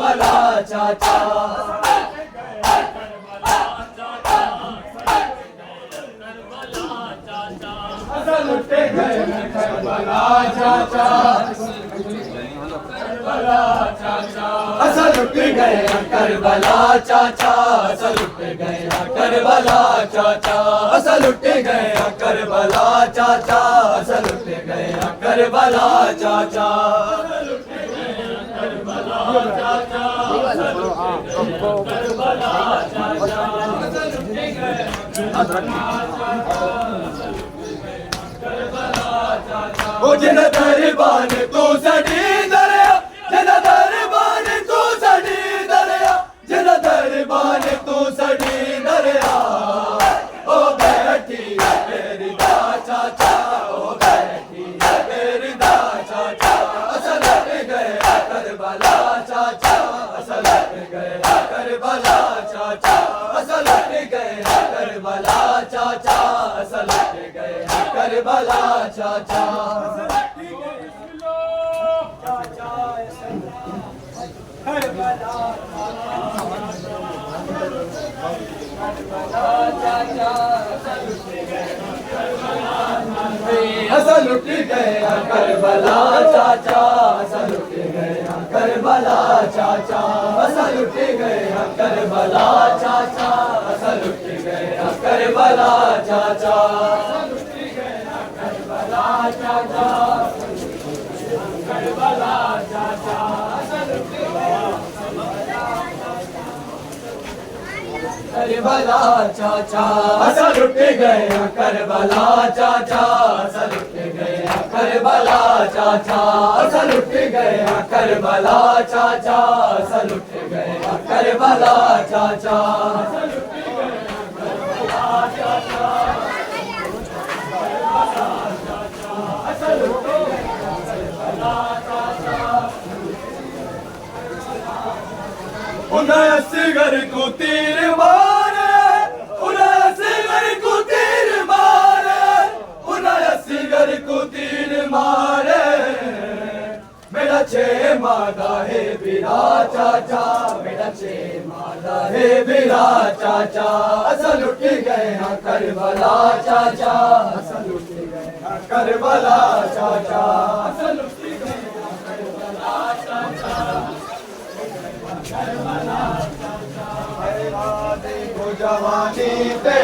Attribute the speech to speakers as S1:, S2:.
S1: Karbala चाचा असल लुट गए हैं करबला चाचा असल लुट गए हैं करबला चाचा असल लुट गए हैं करबला चाचा असल लुट गए हैं करबला चाचा असल लुट गए हैं करबला चाचा ओ जिन दरबान तू सड़ी दरिया जिन दरबान तू सड़ी दरिया जिन दरबान तू सड़ी दरिया ओ बैठी है तेरी दा चाचा ओ बैठी है तेरी दा चाचा असल लट गए करबला चाचा असल लट गए करबला चाचा असल लट गए करबला चाचा असल लट गए करबला चाचा असल लुट गए करबला चाचा असल लुट गए करबला चाचा असल लुट गए करबला चाचा असल लुट गए करबला चाचा करबला चाचा करबला चाचा करबला चाचा असल लुट गए करबला चाचा असल लुट गए करबला चाचा असल लुट गए करबला चाचा असल लुट गए करबला चाचा उन्हें असगर को तीर मारे उन्हें असगर को तीर मारे उन्हें असगर को तीर मारे मेरा छे मादा है बिरा चाचा मेरा छे मादा है बिरा चाचा असल लुट गए करबला चाचा असल लुट गए करबला चाचा असल लुट गए करबला चाचा करबला चाचा देखो जवानी पे